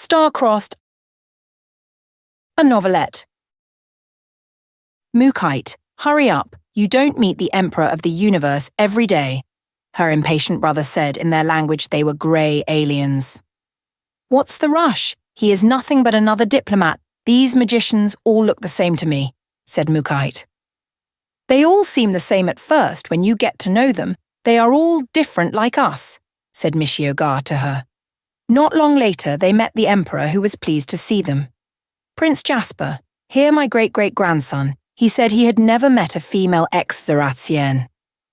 Star-crossed. A novelette. Mukite, hurry up, you don't meet the Emperor of the universe every day, her impatient brother said in their language they were grey aliens. What's the rush? He is nothing but another diplomat. These magicians all look the same to me, said Mukite. They all seem the same at first when you get to know them. They are all different like us, said Michio Ga to her. Not long later, they met the Emperor who was pleased to see them. Prince Jasper, here my great-great-grandson, he said he had never met a female ex-Zeratienne.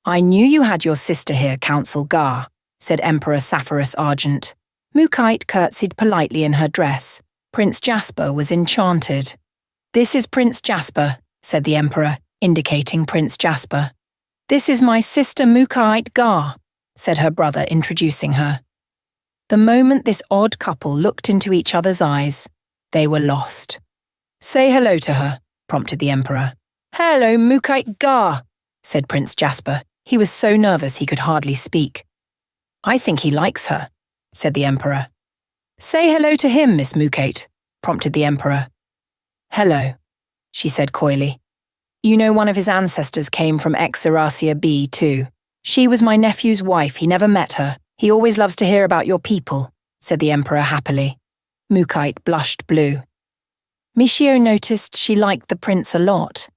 I knew you had your sister here, Council Ga, said Emperor Sapphirus Argent. Mukite curtsied politely in her dress. Prince Jasper was enchanted. This is Prince Jasper, said the Emperor, indicating Prince Jasper. This is my sister Mukite Ga, said her brother, introducing her. The moment this odd couple looked into each other's eyes, they were lost. Say hello to her, prompted the Emperor. Hello, Mukite Ga, said Prince Jasper. He was so nervous he could hardly speak. I think he likes her, said the Emperor. Say hello to him, Miss Mukite, prompted the Emperor. Hello, she said coyly. You know one of his ancestors came from Exaracia B too. She was my nephew's wife. He never met her. He always loves to hear about your people, said the Emperor happily. Mukite blushed blue. Michio noticed she liked the prince a lot.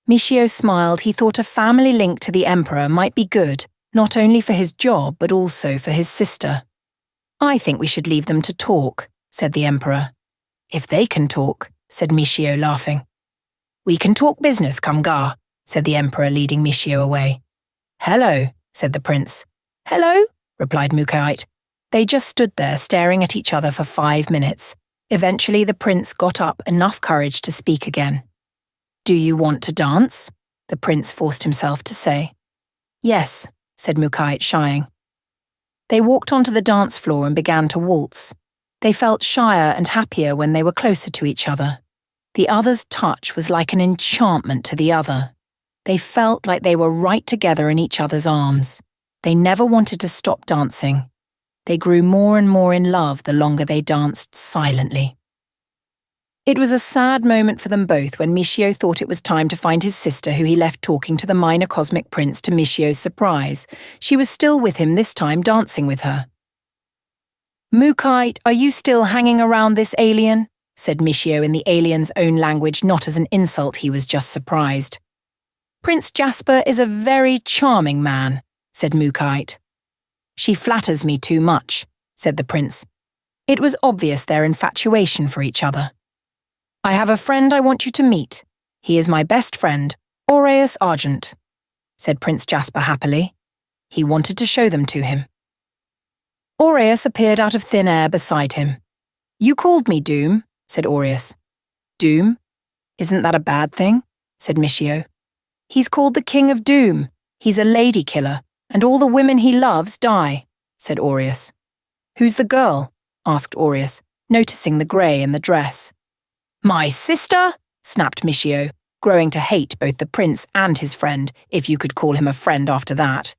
Michio smiled. He thought a family link to the Emperor might be good, not only for his job but also for his sister. I think we should leave them to talk, said the Emperor. If they can talk, said Michio, laughing. We can talk business, come Ga, said the Emperor, leading Michio away. Hello, said the prince. Hello, replied Mukite. They just stood there staring at each other for 5 minutes. Eventually the prince got up enough courage to speak again. Do you want to dance? The prince forced himself to say. Yes, said Mukite, shying. They walked onto the dance floor and began to waltz. They felt shyer and happier when they were closer to each other. The other's touch was like an enchantment to the other. They felt like they were right together in each other's arms. They never wanted to stop dancing. They grew more and more in love the longer they danced silently. It was a sad moment for them both when Michio thought it was time to find his sister, who he left talking to the minor cosmic prince to Michio's surprise. She was still with him, this time dancing with her. Mukite, are you still hanging around this alien? Said Michio in the alien's own language, not as an insult. He was just surprised. Prince Jasper is a very charming man, said Mukite. She flatters me too much, said the prince. It was obvious their infatuation for each other. I have a friend I want you to meet. He is my best friend, Aureus Argent, said Prince Jasper happily. He wanted to show them to him. Aureus appeared out of thin air beside him. You called me Doom, said Aureus. Doom? Isn't that a bad thing? Said Michio. He's called the King of Doom. He's a lady killer, and all the women he loves die, said Aureus. Who's the girl? Asked Aureus, noticing the grey in the dress. My sister? Snapped Michio, growing to hate both the prince and his friend, if you could call him a friend after that.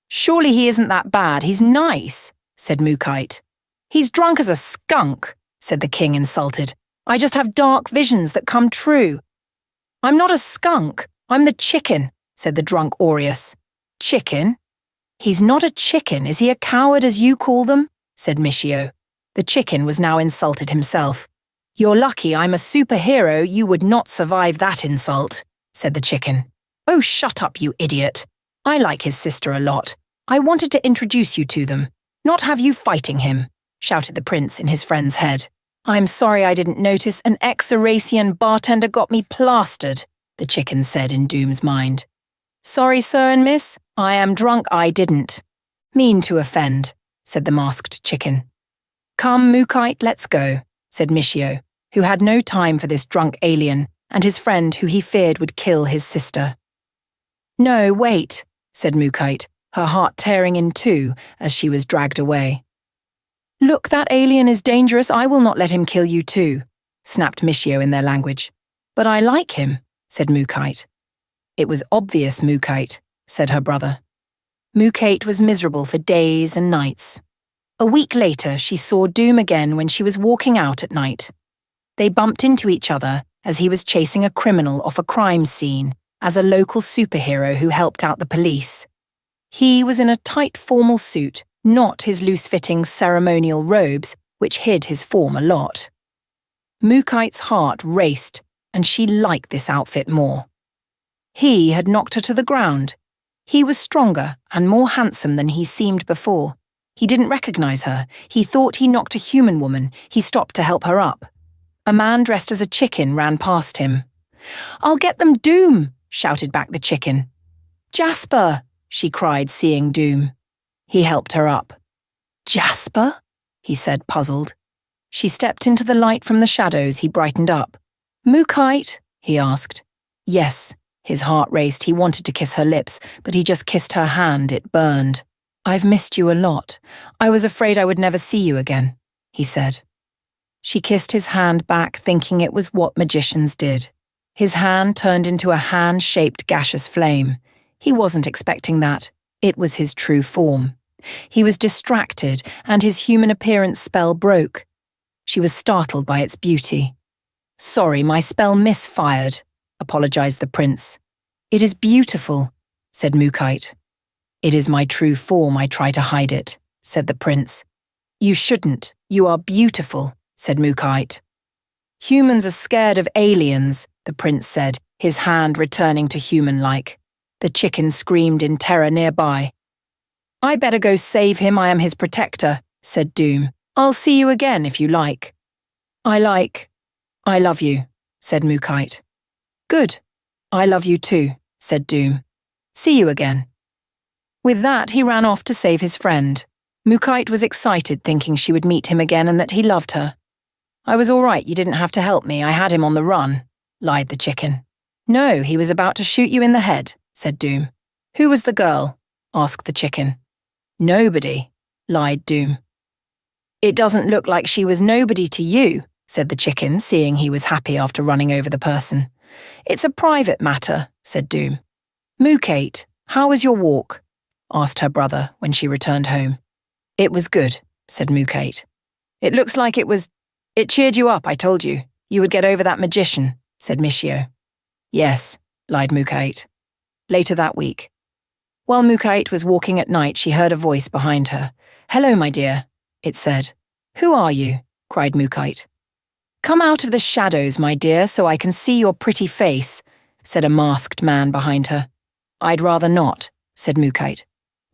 Surely he isn't that bad. He's nice, said Mukite. He's drunk as a skunk, said the king, insulted. I just have dark visions that come true. I'm not a skunk. I'm the chicken, said the drunk Aureus. Chicken? He's not a chicken. Is he a coward, as you call them? Said Michio. The chicken was now insulted himself. You're lucky I'm a superhero. You would not survive that insult, said the chicken. Oh, shut up, you idiot. I like his sister a lot. I wanted to introduce you to them, not have you fighting him, shouted the prince in his friend's head. I'm sorry I didn't notice. An ex-Zeracian bartender got me plastered, the chicken said in Doom's mind. Sorry, sir and miss. I am drunk. I didn't mean to offend, said the masked chicken. Come, Mukite, let's go, said Michio, who had no time for this drunk alien and his friend who he feared would kill his sister. No, wait, said Mukite, her heart tearing in two as she was dragged away. Look, that alien is dangerous. I will not let him kill you too, snapped Michio in their language. But I like him, said Mukite. It was obvious, Mukite, said her brother. Mukite was miserable for days and nights. A week later, she saw Doom again when she was walking out at night. They bumped into each other as he was chasing a criminal off a crime scene as a local superhero who helped out the police. He was in a tight formal suit, not his loose-fitting ceremonial robes, which hid his form a lot. Mukite's heart raced, and she liked this outfit more. He had knocked her to the ground. He was stronger and more handsome than he seemed before. He didn't recognize her. He thought he knocked a human woman. He stopped to help her up. A man dressed as a chicken ran past him. "I'll get them, Doom!" shouted back the chicken. "Jasper!" she cried, seeing Doom. He helped her up. "Jasper?" he said, puzzled. She stepped into the light from the shadows. He brightened up. "Mukite?" he asked. "Yes." His heart raced. He wanted to kiss her lips, but he just kissed her hand. It burned. "I've missed you a lot. I was afraid I would never see you again," he said. She kissed his hand back, thinking it was what magicians did. His hand turned into a hand-shaped gaseous flame. He wasn't expecting that. It was his true form. He was distracted, and his human appearance spell broke. She was startled by its beauty. "Sorry, my spell misfired," apologized the prince. "It is beautiful," said Mukite. "It is my true form. I try to hide it," said the prince. "You shouldn't. You are beautiful," said Mukite. "Humans are scared of aliens," the prince said, his hand returning to human-like. The chicken screamed in terror nearby. "I better go save him. I am his protector," said Doom. "I'll see you again if you like." I love you," said Mukite. "Good. I love you too," said Doom. "See you again." With that, he ran off to save his friend. Mukite was excited, thinking she would meet him again and that he loved her. "I was all right, you didn't have to help me, I had him on the run," lied the chicken. "No, he was about to shoot you in the head," said Doom. "Who was the girl?" asked the chicken. "Nobody," lied Doom. "It doesn't look like she was nobody to you," said the chicken, seeing he was happy after running over the person. "It's a private matter," said Doom. "Mukite, how was your walk?" asked her brother when she returned home. "It was good," said Mukite. "It looks like it cheered you up, I told you. You would get over that magician," said Michio. "Yes," lied Mukite. Later that week. While Mukite was walking at night, she heard a voice behind her. "Hello, my dear," it said. "Who are you?" cried Mukite. "Come out of the shadows, my dear, so I can see your pretty face," said a masked man behind her. "I'd rather not," said Mukite.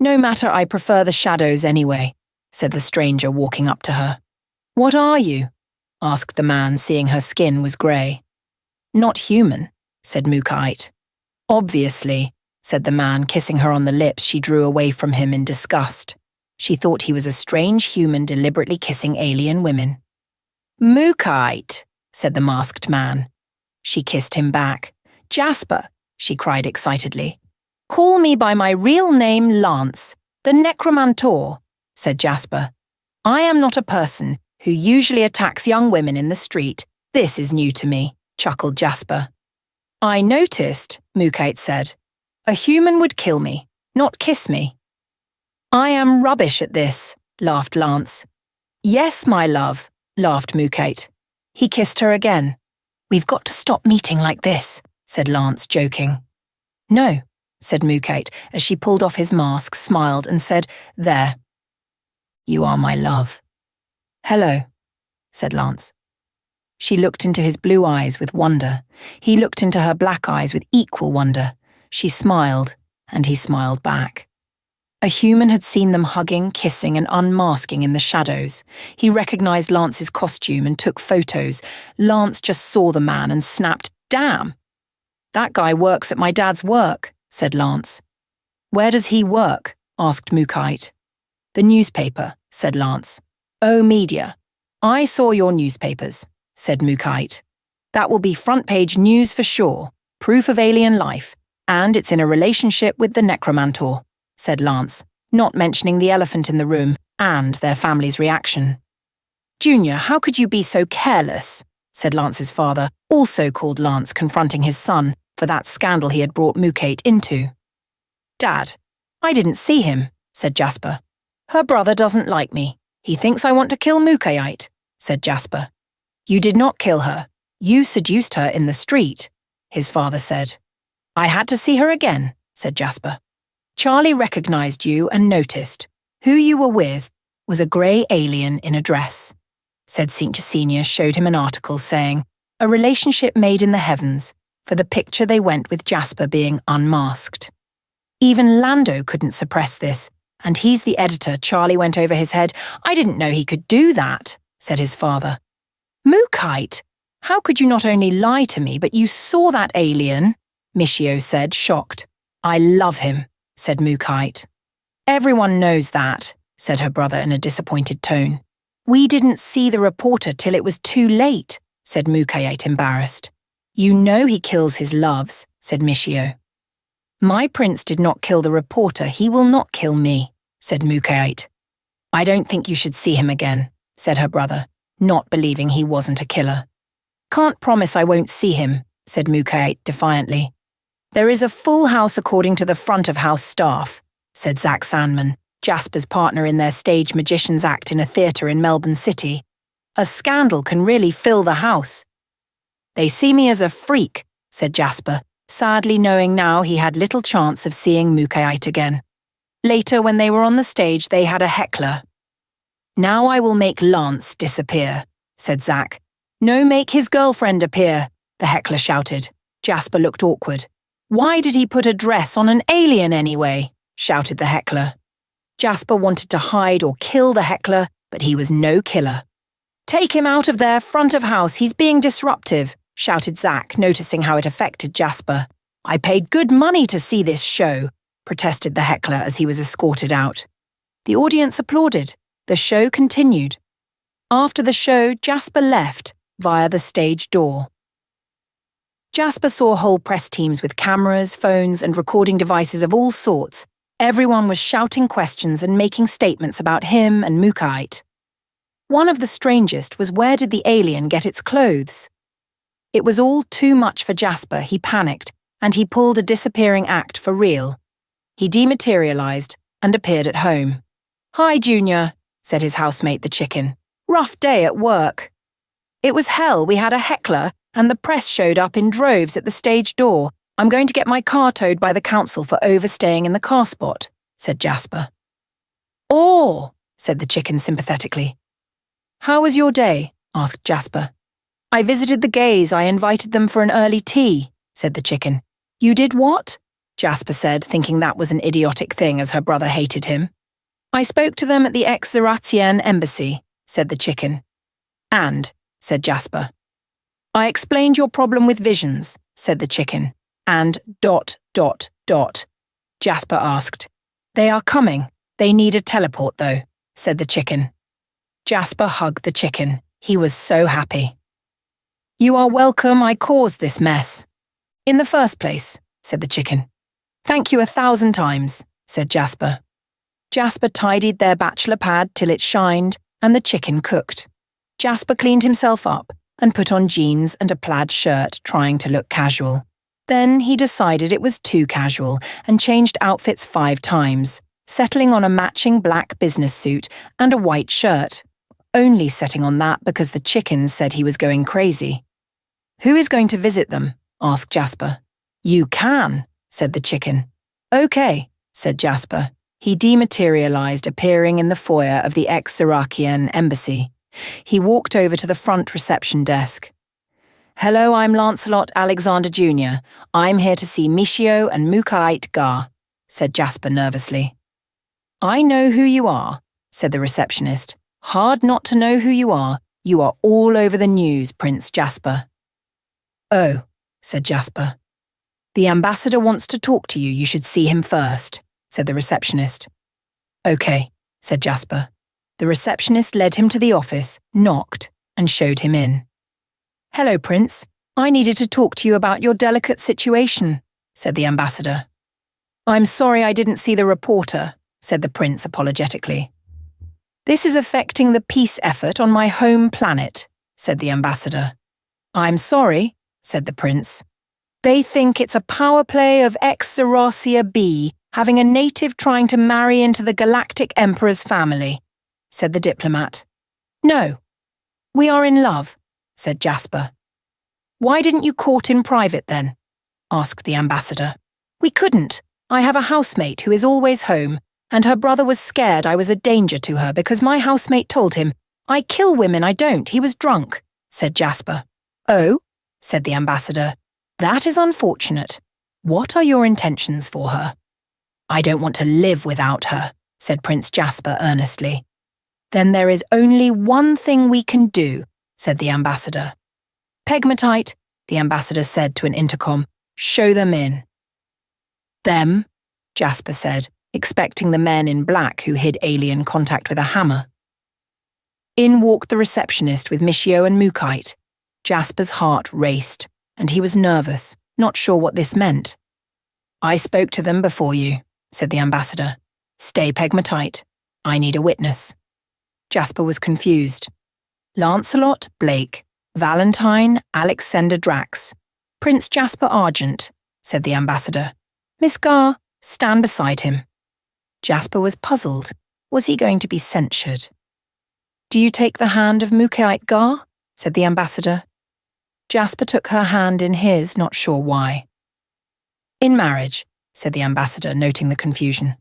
"No matter, I prefer the shadows anyway," said the stranger walking up to her. "What are you?" asked the man, seeing her skin was grey. "Not human," said Mukite. "Obviously," said the man, kissing her on the lips. She drew away from him in disgust. She thought he was a strange human deliberately kissing alien women. "Mukite," said the masked man. She kissed him back. "Jasper," she cried excitedly. "Call me by my real name, Lance, the necromantor," said Jasper. "I am not a person who usually attacks young women in the street. This is new to me," chuckled Jasper. "I noticed," Mukite said. "A human would kill me, not kiss me." "I am rubbish at this," laughed Lance. "Yes, my love," laughed Mukite. He kissed her again. "We've got to stop meeting like this," said Lance, joking. "No," said Mukite as she pulled off his mask, smiled and said, "There. You are my love." "Hello," said Lance. She looked into his blue eyes with wonder. He looked into her black eyes with equal wonder. She smiled, and he smiled back. A human had seen them hugging, kissing, and unmasking in the shadows. He recognized Lance's costume and took photos. Lance just saw the man and snapped, "Damn! That guy works at my dad's work," said Lance. "Where does he work?" asked Mukite. "The newspaper," said Lance. "Oh, media. I saw your newspapers," said Mukite. "That will be front-page news for sure. Proof of alien life. And it's in a relationship with the necromantor," said Lance, not mentioning the elephant in the room and their family's reaction. "Junior, how could you be so careless?" said Lance's father, also called Lance, confronting his son for that scandal he had brought Mukite into. "Dad, I didn't see him," said Jasper. "Her brother doesn't like me. He thinks I want to kill Mukayite, said Jasper. You did not kill her. You seduced her in the street, his father said. I had to see her again, said Jasper. Charlie recognized you and noticed. Who you were with was a grey alien in a dress, said Senior showed him an article saying, a relationship made in the heavens. For the picture they went with Jasper being unmasked. Even Lando couldn't suppress this, and he's the editor. Charlie went over his head. I didn't know he could do that, said his father. Mukayite, how could you not only lie to me, but you saw that alien? Michio said, shocked. I love him, said Mukayite. Everyone knows that, said her brother in a disappointed tone. We didn't see the reporter till it was too late, said Mukayite, embarrassed. You know he kills his loves, said Michio. My prince did not kill the reporter. He will not kill me, said Mukayite. I don't think you should see him again, said her brother, not believing he wasn't a killer. Can't promise I won't see him, said Mukayite defiantly. There is a full house according to the front of house staff, said Zach Sandman, Jasper's partner in their stage magician's act in a theatre in Melbourne City. A scandal can really fill the house. They see me as a freak, said Jasper, sadly knowing now he had little chance of seeing Mukayite again. Later, when they were on the stage, they had a heckler. Now I will make Lance disappear, said Zach. No, make his girlfriend appear, the heckler shouted. Jasper looked awkward. Why did he put a dress on an alien anyway? Shouted the heckler. Jasper wanted to hide or kill the heckler, but he was no killer. Take him out of there, front of house, he's being disruptive, shouted Zach, noticing how it affected Jasper. I paid good money to see this show, protested the heckler as he was escorted out. The audience applauded. The show continued. After the show, Jasper left via the stage door. Jasper saw whole press teams with cameras, phones, and recording devices of all sorts. Everyone was shouting questions and making statements about him and Mukayite. One of the strangest was where did the alien get its clothes? It was all too much for Jasper. He panicked, and he pulled a disappearing act for real. He dematerialized and appeared at home. Hi, Junior, said his housemate the chicken. Rough day at work. It was hell. We had a heckler, and the press showed up in droves at the stage door. I'm going to get my car towed by the council for overstaying in the car spot, said Jasper. Oh, said the chicken sympathetically. How was your day? Asked Jasper. I visited the gays. I invited them for an early tea, said the chicken. You did what? Jasper said, thinking that was an idiotic thing as her brother hated him. I spoke to them at the ex-Zaratian embassy, said the chicken. And, said Jasper. I explained your problem with visions, said the chicken. And ... Jasper asked. They are coming. They need a teleport, though, said the chicken. Jasper hugged the chicken. He was so happy. You are welcome. I caused this mess. In the first place, said the chicken. Thank you 1,000 times, said Jasper. Jasper tidied their bachelor pad till it shined, and the chicken cooked. Jasper cleaned himself up and put on jeans and a plaid shirt, trying to look casual. Then he decided it was too casual and changed outfits 5 times, settling on a matching black business suit and a white shirt, only setting on that because the chickens said he was going crazy. Who is going to visit them? Asked Jasper. You can, said the chicken. Okay, said Jasper. He dematerialized, appearing in the foyer of the ex-Iraqian embassy. He walked over to the front reception desk. Hello, I'm Lancelot Alexander Jr. I'm here to see Michio and Mukayite Gar, said Jasper nervously. I know who you are, said the receptionist. Hard not to know who you are. You are all over the news, Prince Jasper. Oh, said Jasper. The ambassador wants to talk to you. You should see him first, said the receptionist. Okay, said Jasper. The receptionist led him to the office, knocked, and showed him in. Hello, Prince. I needed to talk to you about your delicate situation, said the ambassador. I'm sorry I didn't see the reporter, said the prince apologetically. This is affecting the peace effort on my home planet, said the ambassador. I'm sorry, said the prince. They think it's a power play of ex-Zeracia B having a native trying to marry into the Galactic Emperor's family. said the diplomat. No. We are in love, said Jasper. Why didn't you court in private then? Asked the ambassador. We couldn't. I have a housemate who is always home, and her brother was scared I was a danger to her because my housemate told him, I kill women, I don't, he was drunk, said Jasper. Oh, said the ambassador. That is unfortunate. What are your intentions for her? I don't want to live without her, said Prince Jasper earnestly. Then there is only one thing we can do, said the ambassador. Pegmatite, the ambassador said to an intercom, show them in. Them, Jasper said, expecting the men in black who hid alien contact with a hammer. In walked the receptionist with Michio and Mukite. Jasper's heart raced, and he was nervous, not sure what this meant. I spoke to them before you, said the ambassador. Stay pegmatite. I need a witness. Jasper was confused. Lancelot, Blake, Valentine, Alexander Drax. Prince Jasper Argent, said the ambassador. Miss Gar, stand beside him. Jasper was puzzled. Was he going to be censured? Do you take the hand of Mukite Gar? Said the ambassador. Jasper took her hand in his, not sure why. In marriage, said the ambassador, noting the confusion.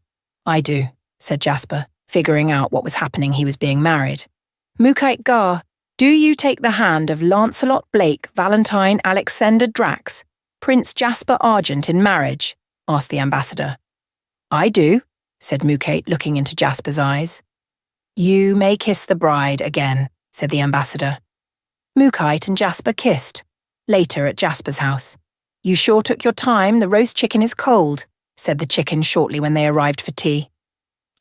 I do, said Jasper, figuring out what was happening. He was being married. Mukite Gar, do you take the hand of Lancelot Blake, Valentine, Alexander Drax, Prince Jasper Argent in marriage? Asked the ambassador. I do, said Mukite, looking into Jasper's eyes. You may kiss the bride again, said the ambassador. Mukite and Jasper kissed, later at Jasper's house. You sure took your time, the roast chicken is cold, said the chicken shortly when they arrived for tea.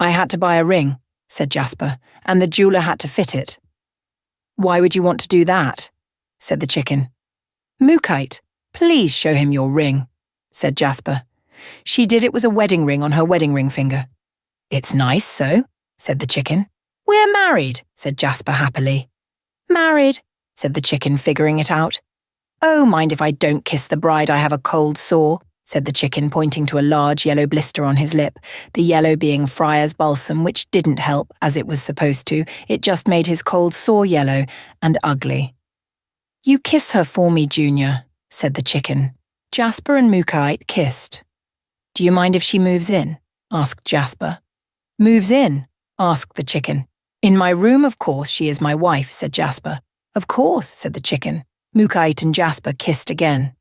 I had to buy a ring, said Jasper, and the jeweler had to fit it. Why would you want to do that? Said the chicken. Mukite, please show him your ring, said Jasper. She did. It was a wedding ring on her wedding ring finger. It's nice, so, said the chicken. We're married, said Jasper happily. Married, said the chicken, figuring it out. Oh, mind if I don't kiss the bride, I have a cold sore, said the chicken, pointing to a large yellow blister on his lip, the yellow being Friar's balsam, which didn't help, as it was supposed to. It just made his cold sore yellow and ugly. You kiss her for me, Junior, said the chicken. Jasper and Mukite kissed. Do you mind if she moves in? Asked Jasper. Moves in? Asked the chicken. In my room, of course, she is my wife, said Jasper. Of course, said the chicken. Mukite and Jasper kissed again.